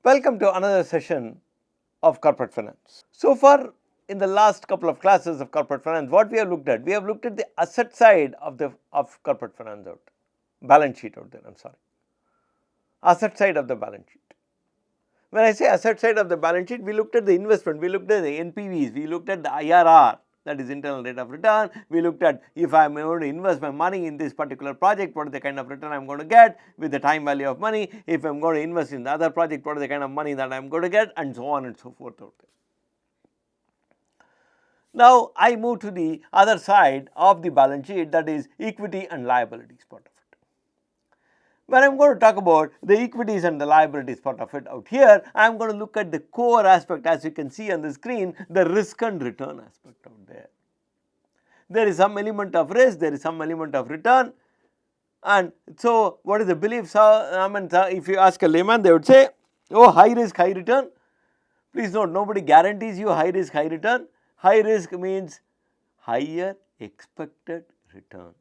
Welcome to another session of corporate finance. So far in the last couple of classes of corporate finance, what we have looked at? We have looked at the asset side of corporate finance balance sheet out there, I am sorry. Asset side of the balance sheet. When I say asset side of the balance sheet, we looked at the investment, we looked at the NPVs, we looked at the IRR, that is internal rate of return. We looked at if I am going to invest my money in this particular project, what is the kind of return I am going to get with the time value of money. If I am going to invest in the other project, what is the kind of money that I am going to get, and so on and so forth out there. Now, I move to the other side of the balance sheet, that is equity and liabilities part of it. When I am going to talk about the equities and the liabilities part of it out here, I am going to look at the core aspect, as you can see on the screen, the risk and return aspect out there. There is some element of risk, there is some element of return, and so what is the belief? If you ask a layman, they would say, oh, high risk, high return. Please note, nobody guarantees you high risk, high return. High risk means higher expected return.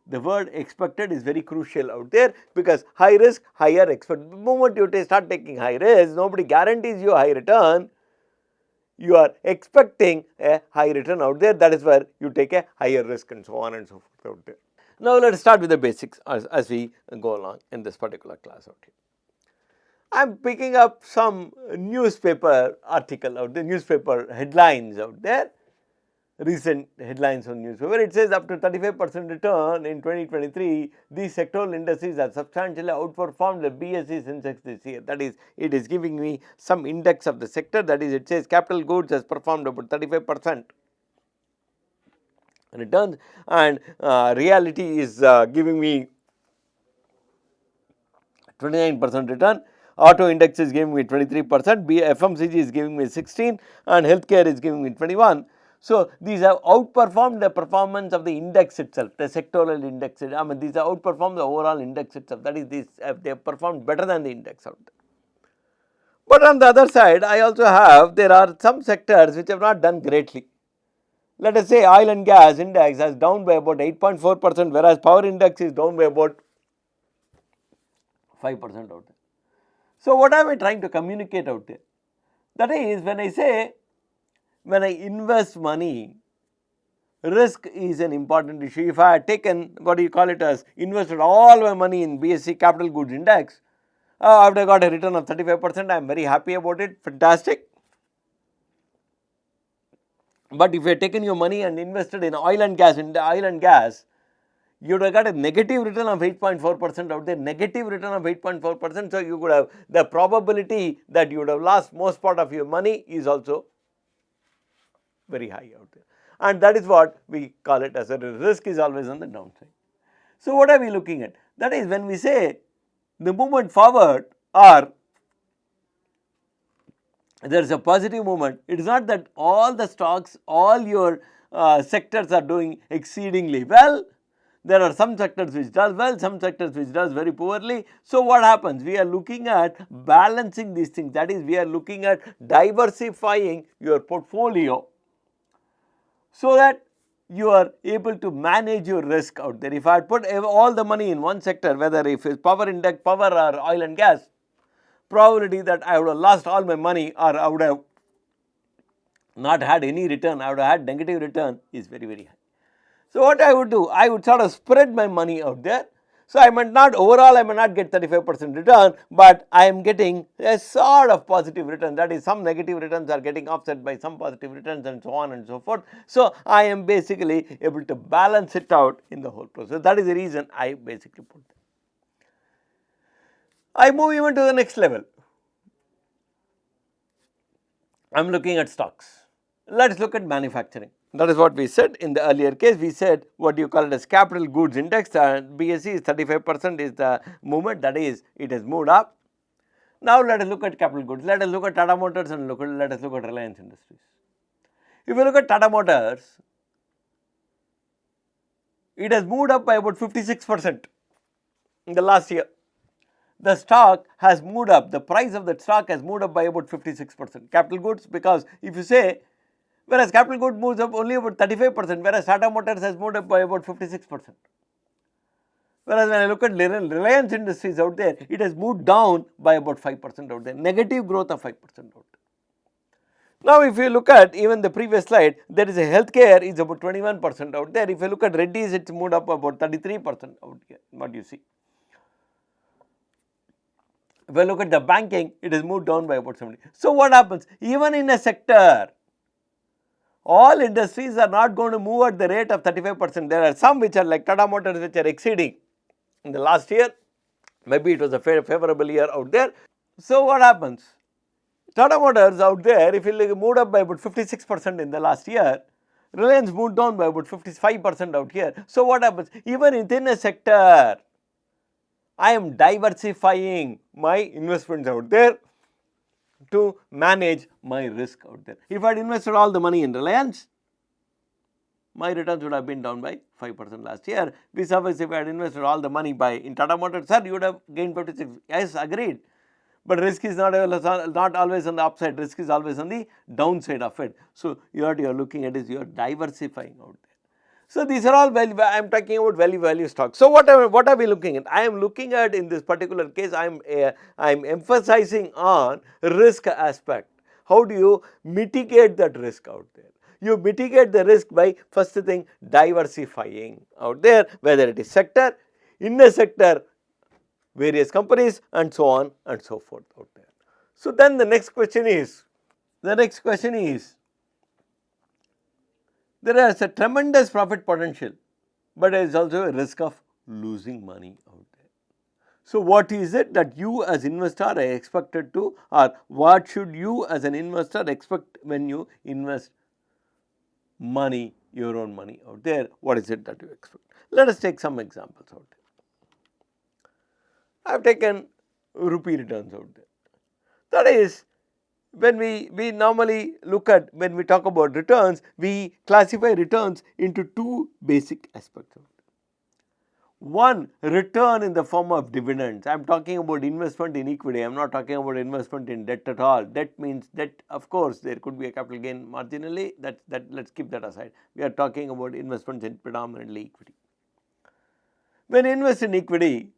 The word expected is very crucial out there, because high risk, higher expected. The moment you start taking high risk, nobody guarantees you high return. You are expecting a high return out there, that is where you take a higher risk and so on and so forth out there. Now, let us start with the basics as we go along in this particular class out here. I am picking up some newspaper article out there, newspaper headlines out there. Recent headlines on newspaper, it says up to 35% return in 2023, these sectoral indices have substantially outperformed the BSE Sensex this year. That is, it is giving me some index of the sector, that is, it says capital goods has performed about 35% returns, and reality is giving me 29% return. Auto index is giving me 23%, FMCG is giving me 16%, and healthcare is giving me 21%. So, these have outperformed the performance of the index itself, the sectoral index. These have outperformed the overall index itself, that is, they have performed better than the index out there. But on the other side, I also have, there are some sectors which have not done greatly. Let us say oil and gas index has down by about 8.4%, whereas power index is down by about 5% out there. So, what am I trying to communicate out there? That is, when I say, when I invest money, risk is an important issue. If I had taken, what do you call it as, invested all my money in BSE capital goods index, after I got a return of 35%, I am very happy about it, fantastic. But if you had taken your money and invested in oil and gas, you would have got a negative return of 8.4% out there, negative return of 8.4%. So, you could have, the probability that you would have lost most part of your money is also very high out there, and that is what we call it as a risk is always on the downside. So, what are we looking at? That is, when we say the movement forward or there is a positive movement, it is not that all the stocks, all your sectors are doing exceedingly well. There are some sectors which does well, some sectors which does very poorly. So, what happens? We are looking at balancing these things, that is, we are looking at diversifying your portfolio, so that you are able to manage your risk out there. If I had put all the money in one sector, whether if it is power index, power or oil and gas, probability that I would have lost all my money or I would have not had any return, I would have had negative return is very, very high. So, what I would do? I would sort of spread my money out there. So, I might not overall, I may not get 35% return, but I am getting a sort of positive return, that is, some negative returns are getting offset by some positive returns and so on and so forth. So, I am basically able to balance it out in the whole process. That is the reason I basically put that. I move even to the next level. I am looking at stocks. Let us look at manufacturing. That is what we said in the earlier case. We said what you call it as capital goods index, and BSE is 35% is the movement, that is, it has moved up. Now, let us look at capital goods. Let us look at Tata Motors and let us look at Reliance Industries. If you look at Tata Motors, it has moved up by about 56% in the last year. The stock has moved up, the price of the stock has moved up by about 56%. Capital goods, because if you say, whereas capital goods moves up only about 35%, whereas Tata Motors has moved up by about 56%. Whereas when I look at Reliance Industries out there, it has moved down by about 5% out there, negative growth of 5% out there. Now, if you look at even the previous slide, there is a healthcare is about 21% out there. If you look at Reddy's, it's moved up about 33% out here, what you see. If I look at the banking, it has moved down by about 70. So, what happens? Even in a sector, all industries are not going to move at the rate of 35%. There are some which are like Tata Motors, which are exceeding in the last year. Maybe it was a favorable year out there. So, what happens? Tata Motors out there, if you moved up by about 56% in the last year, Reliance moved down by about 55% out here. So, what happens? Even within a sector, I am diversifying my investments out there to manage my risk out there. If I had invested all the money in Reliance, my returns would have been down by 5% last year. If I had invested all the money in Tata Motors, sir, you would have gained 56. Yes, agreed. But risk is not always on the upside, risk is always on the downside of it. So, what you are looking at is you are diversifying out there. So, these are all I am talking about value stocks. So, what are we looking at? I am looking at, in this particular case, I am emphasizing on risk aspect. How do you mitigate that risk out there? You mitigate the risk by, first thing, diversifying out there, whether it is sector, in a sector, various companies, and so on and so forth out there. So, then the next question is, there is a tremendous profit potential, but there is also a risk of losing money out there. So, what is it that you as investor are expected to, or what should you as an investor expect when you invest money, your own money out there? What is it that you expect? Let us take some examples out there. I have taken rupee returns out there. That is, when we normally look at, when we talk about returns, we classify returns into two basic aspects of it. One, return in the form of dividends. I am talking about investment in equity. I am not talking about investment in debt at all. Debt means debt, of course, there could be a capital gain marginally. Let's keep that aside. We are talking about investments in predominantly equity. When you invest in equity,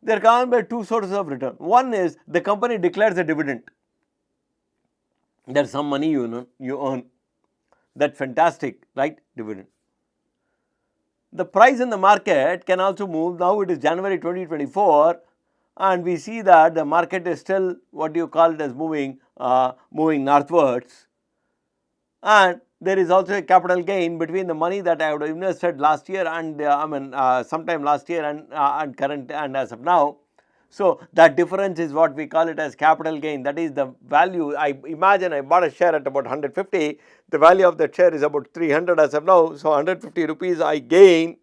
there can be two sources of return. One is the company declares a dividend. There's some money you earn. That's fantastic, right? Dividend. The price in the market can also move. Now it is January 2024, and we see that the market is still what you call it as moving northwards, and there is also a capital gain between the money that I would have invested last year and sometime last year and current and as of now. So, that difference is what we call it as capital gain. That is the value. I imagine I bought a share at about 150, the value of that share is about 300 as of now. So, 150 rupees I gain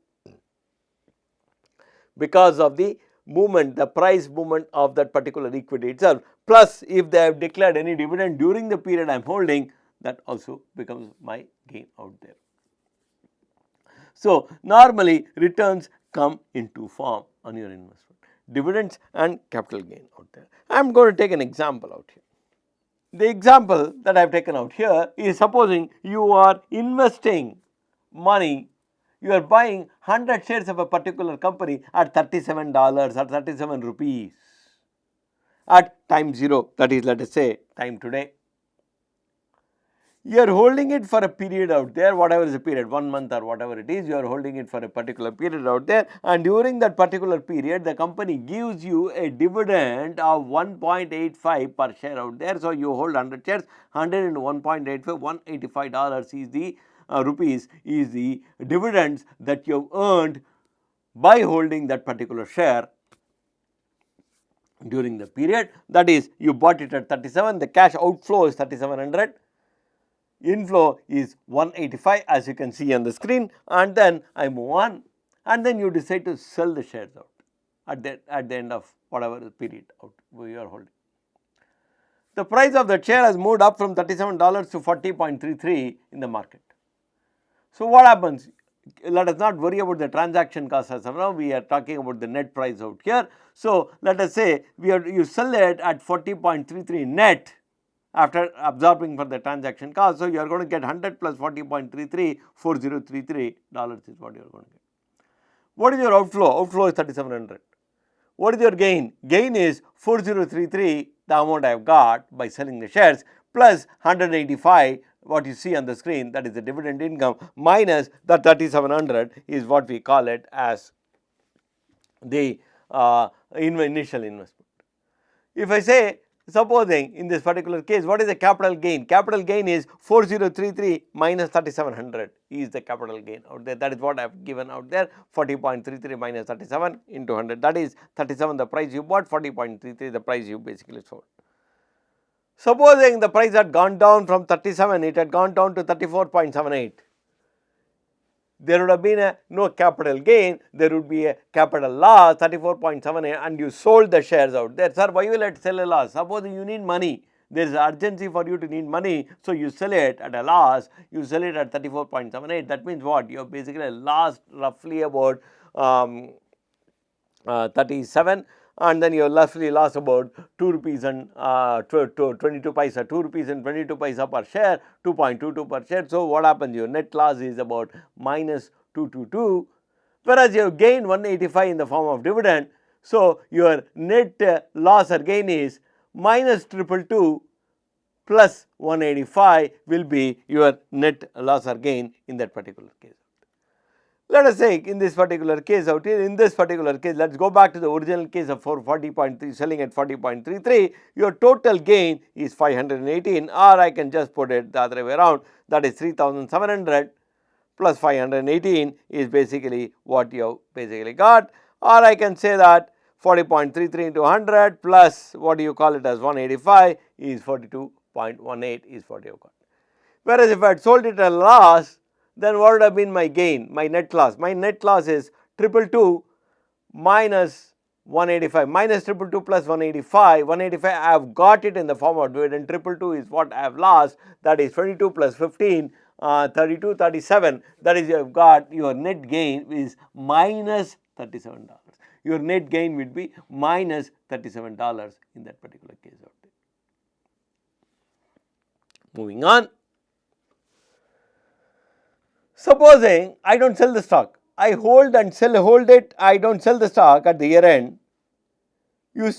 because of the movement, the price movement of that particular equity itself. Plus, if they have declared any dividend during the period I am holding, that also becomes my gain out there. So, normally returns come in two form on your investment, dividends and capital gain out there. I am going to take an example out here. The example that I have taken out here is, supposing you are investing money, you are buying 100 shares of a particular company at $37 or 37 rupees at time 0, that is, let us say time today. You are holding it for a period out there, whatever is the period, 1 month or whatever it is, you are holding it for a particular period out there, and during that particular period the company gives you a dividend of 1.85 per share out there. So, you hold 100 shares, 100 into 1.85, $185 is the rupees is the dividends that you have earned by holding that particular share during the period. That is, you bought it at 37, the cash outflow is 3700, inflow is 185 as you can see on the screen, and then I move on, and then you decide to sell the shares out at the end of whatever the period out you are holding. The price of the share has moved up from $37 to 40.33 in the market. So, what happens? Let us not worry about the transaction cost as of now, we are talking about the net price out here. So, let us say you sell it at 40.33 net after absorbing for the transaction cost. So, you are going to get 100 plus 40.33, $4033 is what you are going to get. What is your outflow? Outflow is 3700. What is your gain? Gain is 4033, the amount I have got by selling the shares, plus 185 what you see on the screen, that is the dividend income, minus the 3700 is what we call it as the initial investment. If I say, supposing in this particular case, what is the capital gain? Capital gain is 4033 minus 3700 is the capital gain out there. That is what I have given out there, 40.33 minus 37 into 100, that is 37 the price you bought, 40.33 the price you basically sold. Supposing the price had gone down from 37, it had gone down to 34.78. There would have been no capital gain, there would be a capital loss 34.78, and you sold the shares out there. Sir, why will it sell a loss? Suppose you need money, there is urgency for you to need money, so you sell it at a loss, you sell it at 34.78. That means what? You have basically lost roughly about 37, and then you have roughly lost about 2 rupees and 22 paisa, 2 rupees and 22 paisa per share, 2.22 per share. So, what happens? Your net loss is about minus 222, whereas you have gained 185 in the form of dividend. So, your net loss or gain is minus 222 plus 185 will be your net loss or gain in that particular case. Let us say in this particular case out here, in this particular case, let us go back to the original case of 40.3 selling at 40.33, your total gain is 518, or I can just put it the other way around, that is 3700 plus 518 is basically what you have basically got, or I can say that 40.33 into 100 plus what do you call it as 185 is 42.18 is what you have got. Whereas if I had sold it at a loss, then what would have been my gain, my net loss? My net loss is 222 minus 185, minus 222 plus 185, 185 I have got it in the form of dividend, 222 is what I have lost, that is 22 plus 15, 32, 37, that is you have got your net gain is minus $37. Your net gain will be minus $37 in that particular case out there. Moving on. Supposing I don't sell the stock, I hold and hold it, I don't sell the stock at the year end, you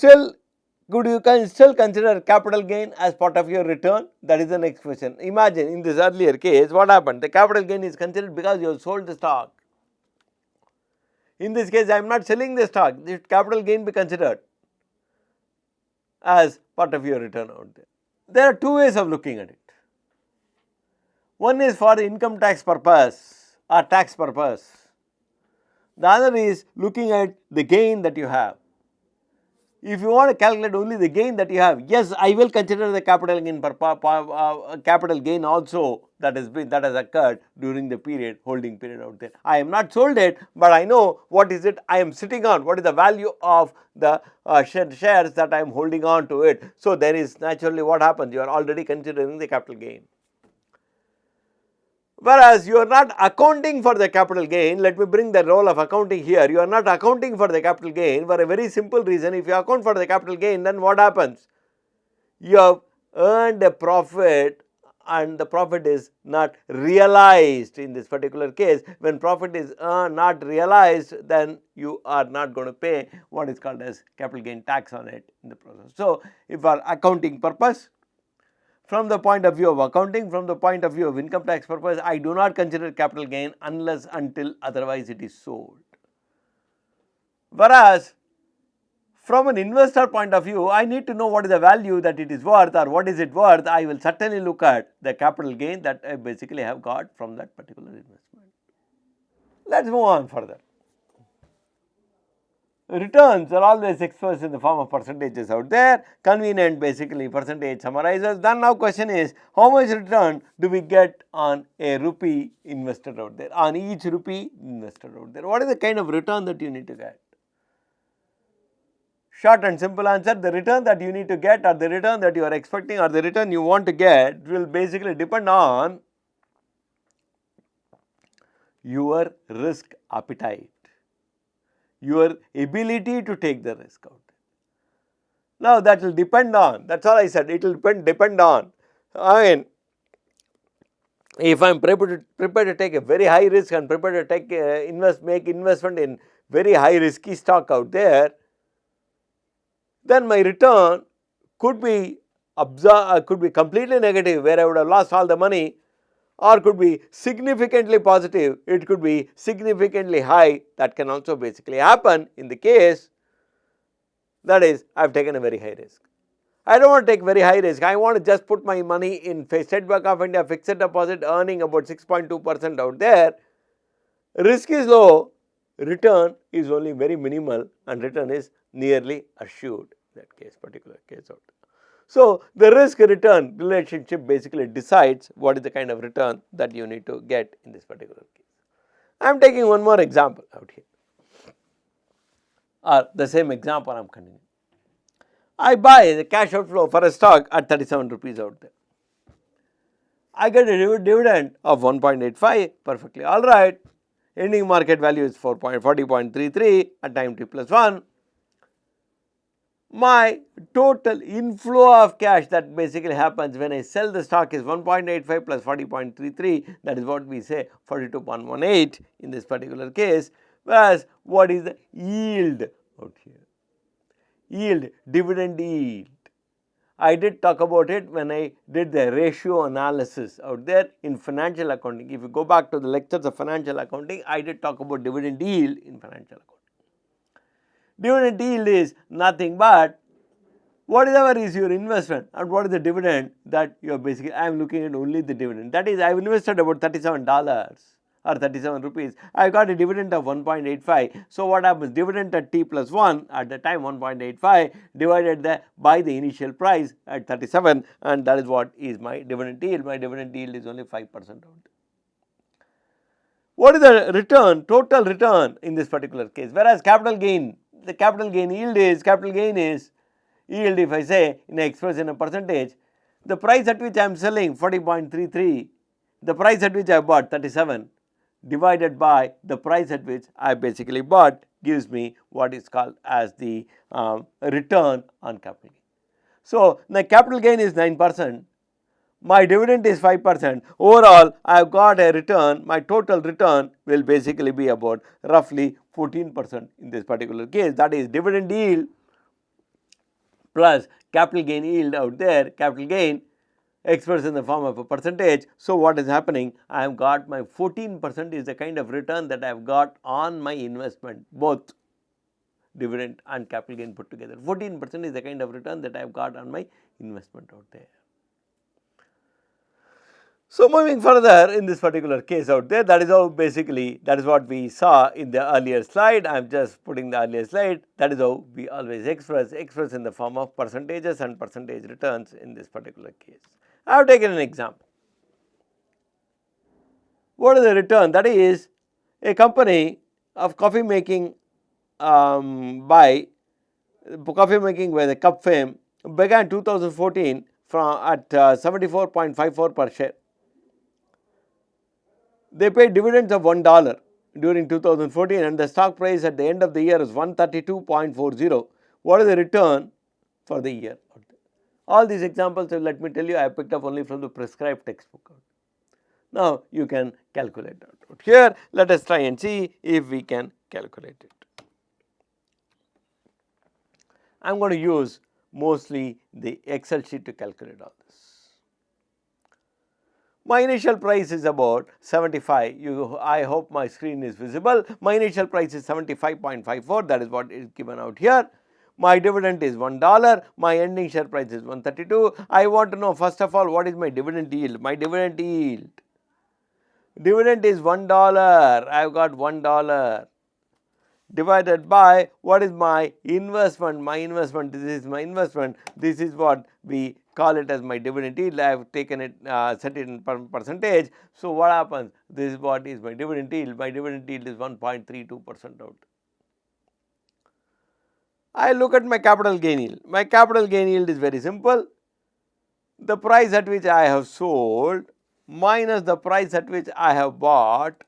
can still consider capital gain as part of your return? That is the next question. Imagine in this earlier case, what happened? The capital gain is considered because you have sold the stock. In this case, I am not selling the stock, this capital gain be considered as part of your return out there. There are two ways of looking at it. One is for income tax purpose or tax purpose. The other is looking at the gain that you have. If you want to calculate only the gain that you have, yes, I will consider the capital gain also that has occurred during the holding period out there. I am not sold it, but I know what is it I am sitting on, what is the value of the shares that I am holding on to it. So there is naturally what happens, you are already considering the capital gain. Whereas you are not accounting for the capital gain, let me bring the role of accounting here. You are not accounting for the capital gain for a very simple reason. If you account for the capital gain, then what happens? You have earned a profit and the profit is not realized in this particular case. When profit is not realized, then you are not going to pay what is called as capital gain tax on it in the process. So, if for accounting purpose, from the point of view of accounting, from the point of view of income tax purpose, I do not consider capital gain until otherwise it is sold. Whereas, from an investor point of view, I need to know what is the value that it is worth or what is it worth. I will certainly look at the capital gain that I basically have got from that particular investment. Let us move on further. Returns are always expressed in the form of percentages out there, convenient basically percentage summarizers. Then now question is, how much return do we get on a rupee invested out there, on each rupee invested out there? What is the kind of return that you need to get? Short and simple answer, the return that you need to get or the return that you are expecting or the return you want to get will basically depend on your risk appetite, your ability to take the risk out. Now that will depend on, that is all I said, it will depend on, if I am prepared to take a very high risk and prepared to take make investment in very high risky stock out there, then my return could be could be completely negative, where I would have lost all the money, or could be significantly positive, it could be significantly high. That can also basically happen in the case that is I have taken a very high risk. I don't want to take very high risk. I want to just put my money in State Bank of India fixed deposit earning about 6.2% out there. Risk is low, return is only very minimal, and return is nearly assured in that case, particular case out there. So, the risk return relationship basically decides what is the kind of return that you need to get in this particular case. I am taking one more example out here, or the same example I am continuing. I buy the cash outflow for a stock at 37 rupees out there. I get a dividend of 1.85, perfectly alright. Ending market value is 40.33 at time t plus 1. My total inflow of cash that basically happens when I sell the stock is 1.85 plus 40.33, that is what we say 42.18 in this particular case. Whereas what is the yield out here? Yield, dividend yield. I did talk about it when I did the ratio analysis out there in financial accounting. If you go back to the lectures of financial accounting, I did talk about dividend yield in financial accounting. Dividend yield is nothing but whatever is your investment and what is the dividend that you are basically, I am looking at only the dividend. That is, I have invested about $37 or 37 rupees. I got a dividend of 1.85. So, what happens? Dividend at t plus 1 at the time 1.85 divided by the initial price at 37, and that is what is my dividend yield. My dividend yield is only 5% out. What is the return, total return in this particular case? Whereas capital gain, the capital gain yield is, yield, if I say in express in a percentage, the price at which I am selling 40.33, the price at which I bought 37 divided by the price at which I basically bought gives me what is called as the return on capital gain. So, the capital gain is 9%, my dividend is 5%, overall I have got a return, my total return will basically be about roughly 14% in this particular case. That is dividend yield plus capital gain yield out there, capital gain expressed in the form of a percentage. So, what is happening? I have got my 14% is the kind of return that I have got on my investment, both dividend and capital gain put together. 14% is the kind of return that I have got on my investment out there. So, moving further in this particular case out there, that is how basically, that is what we saw in the earlier slide. I am just putting the earlier slide. That is how we always express in the form of percentages and percentage returns in this particular case. I have taken an example. What is the return? That is, a company of coffee making by the cup fame began 2014 from at 74.54 per share. They paid dividends of $1 during 2014 and the stock price at the end of the year is 132.40. What is the return for the year? All these examples, let me tell you, I have picked up only from the prescribed textbook. Now, you can calculate that out. Here, let us try and see if we can calculate it. I am going to use mostly the Excel sheet to calculate all this. My initial price is about 75. I hope my screen is visible. My initial price is 75.54. That is what is given out here. My dividend is $1. My ending share price is 132. I want to know, first of all, what is my dividend yield? My dividend yield. Dividend is $1. I have got $1 divided by what is my investment? My investment, this is my investment. This is what we call it as my dividend yield. I have taken it, set it in percentage. So, what happens? This is what is my dividend yield. My dividend yield is 1.32% out. I look at my capital gain yield. My capital gain yield is very simple. The price at which I have sold minus the price at which I have bought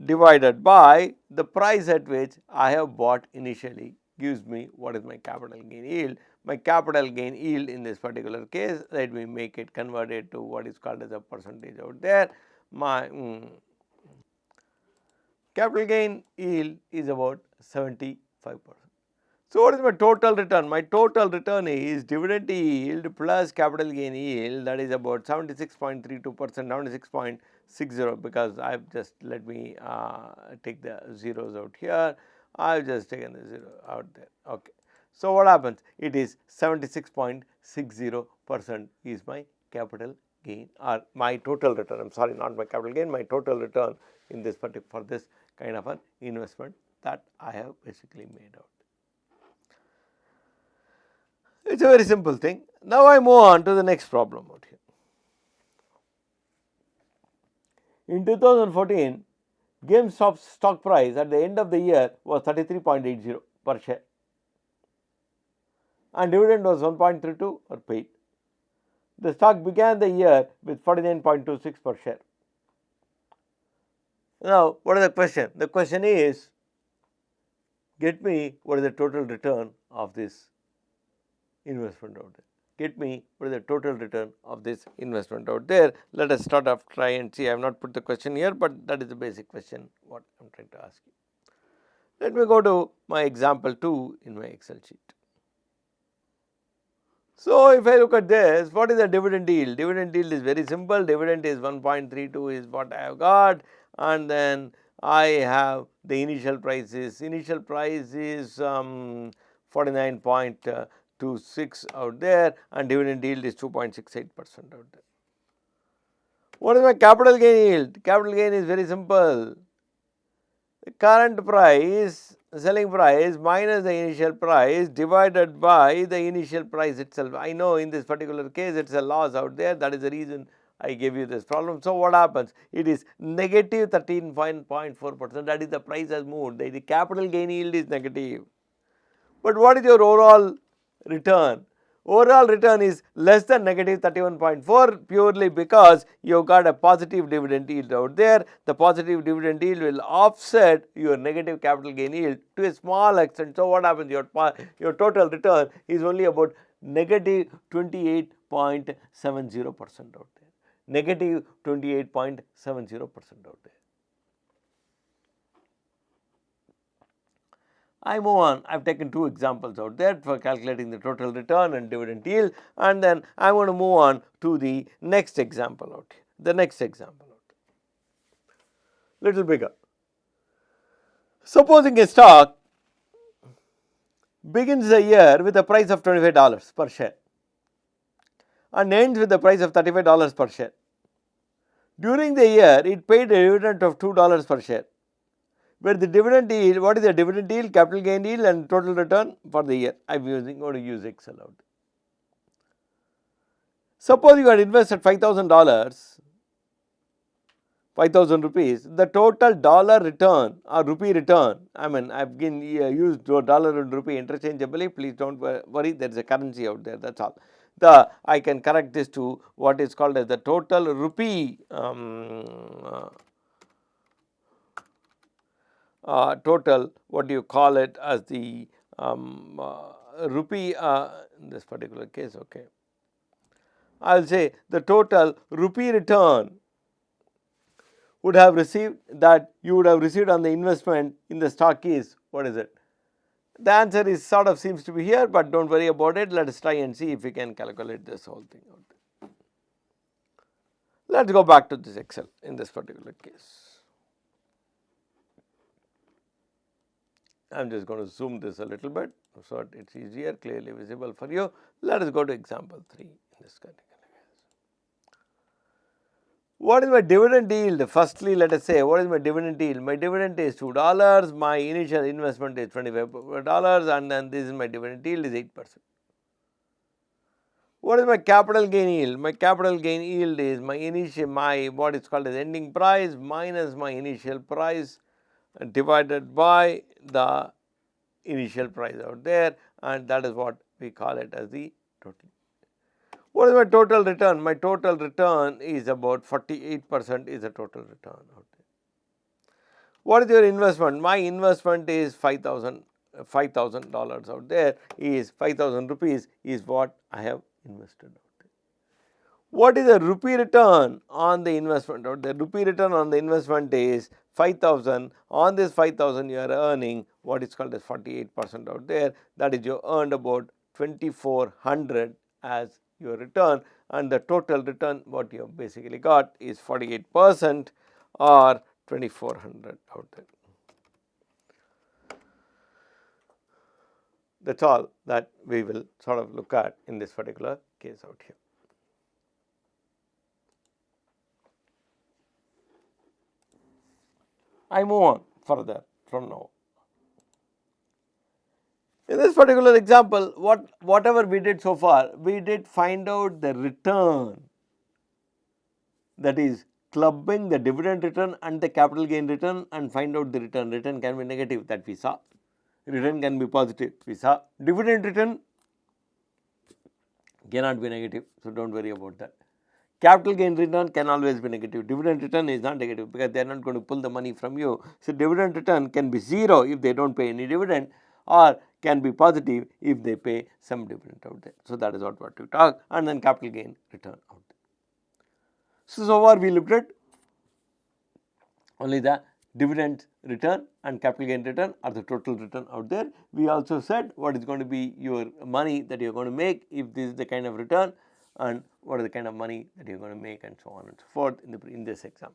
divided by the price at which I have bought initially gives me what is my capital gain yield. My capital gain yield in this particular case, let me make it converted to what is called as a percentage out there. My capital gain yield is about 75%. So, what is my total return? My total return is dividend yield plus capital gain yield, that is about 76.32%, 76.60, because I have just, let me take the zeros out here. I have just taken the zero out there. Okay. So, what happens? It is 76.60% is my capital gain, or my total return. I am sorry, not my capital gain, my total return in this particular, for this kind of an investment that I have basically made out. It is a very simple thing. Now, I move on to the next problem out here. In 2014, GameStop's stock price at the end of the year was 33.80 per share, and dividend was 1.32 or paid. The stock began the year with 49.26 per share. Now, what is the question? The question is, get me what is the total return of this investment out there. Get me what is the total return of this investment out there. Let us start off, try and see. I have not put the question here, but that is the basic question what I am trying to ask you. Let me go to my example 2 in my Excel sheet. So, if I look at this, what is the dividend yield? Dividend yield is very simple. Dividend is 1.32 is what I have got, and then I have the initial price is 49.26 out there, and dividend yield is 2.68% out there. What is my capital gain yield? Capital gain is very simple. The current price, selling price minus the initial price divided by the initial price itself. I know in this particular case it is a loss out there, that is the reason I gave you this problem. So, what happens? It is negative 13.4%, that is the price has moved, the capital gain yield is negative. But what is your overall return? Overall return is less than negative 31.4 purely because you have got a positive dividend yield out there. The positive dividend yield will offset your negative capital gain yield to a small extent. So, what happens? Your total return is only about negative 28.70% out there. Negative 28.70% out there. I move on. I have taken 2 examples out there for calculating the total return and dividend yield, and then I am going to move on to the next example out here. The next example out here. Little bigger. Supposing a stock begins the year with a price of $25 per share and ends with a price of $35 per share. During the year, it paid a dividend of $2 per share, where the dividend yield, what is the dividend yield, capital gain yield and total return for the year. I am going to use Excel out. Suppose you had invested $5,000, 5,000 rupees, the total dollar return or rupee return, I mean I have used dollar and rupee interchangeably, please do not worry, there is a currency out there, that is all. I can correct this to what is called as the total rupee total, what do you call it as the rupee in this particular case, okay. I will say the total rupee return would have received, that you would have received on the investment in the stock is, what is it? The answer is sort of seems to be here, but do not worry about it. Let us try and see if we can calculate this whole thing out there. Let us go back to this Excel in this particular case. I am just going to zoom this a little bit so that it is easier, clearly visible for you. Let us go to example 3 in this category. What is my dividend yield? Firstly, let us say, what is my dividend yield? My dividend is $2, my initial investment is $25, and then this is my dividend yield is 8%. What is my capital gain yield? My capital gain yield is my what is called as ending price minus my initial price divided by the initial price out there, and that is what we call it as the total. What is my total return? My total return is about 48% is the total return out there. What is your investment? My investment is 5,000 $5,000 out there is 5,000 rupees is what I have invested out there. What is the rupee return on the investment out there? Rupee return on the investment is 5,000. On this 5,000 you are earning what is called as 48% out there. That is, you earned about 2,400 as your return, and the total return what you have basically got is 48% or 2,400 out there. That is all that we will sort of look at in this particular case out here. I move on further from now. In this particular example, whatever we did so far, we did find out the return, that is clubbing the dividend return and the capital gain return, and find out the return. Return can be negative, that we saw. Return can be positive, we saw. Dividend return cannot be negative, so do not worry about that. Capital gain return can always be negative. Dividend return is not negative because they are not going to pull the money from you. So, dividend return can be 0 if they do not pay any dividend, or can be positive if they pay some dividend out there. So, that is what we talk, and then capital gain return out there. So far we looked at only the dividend return and capital gain return or the total return out there. We also said what is going to be your money that you are going to make if this is the kind of return, and what is the kind of money that you are going to make, and so on and so forth in this exam.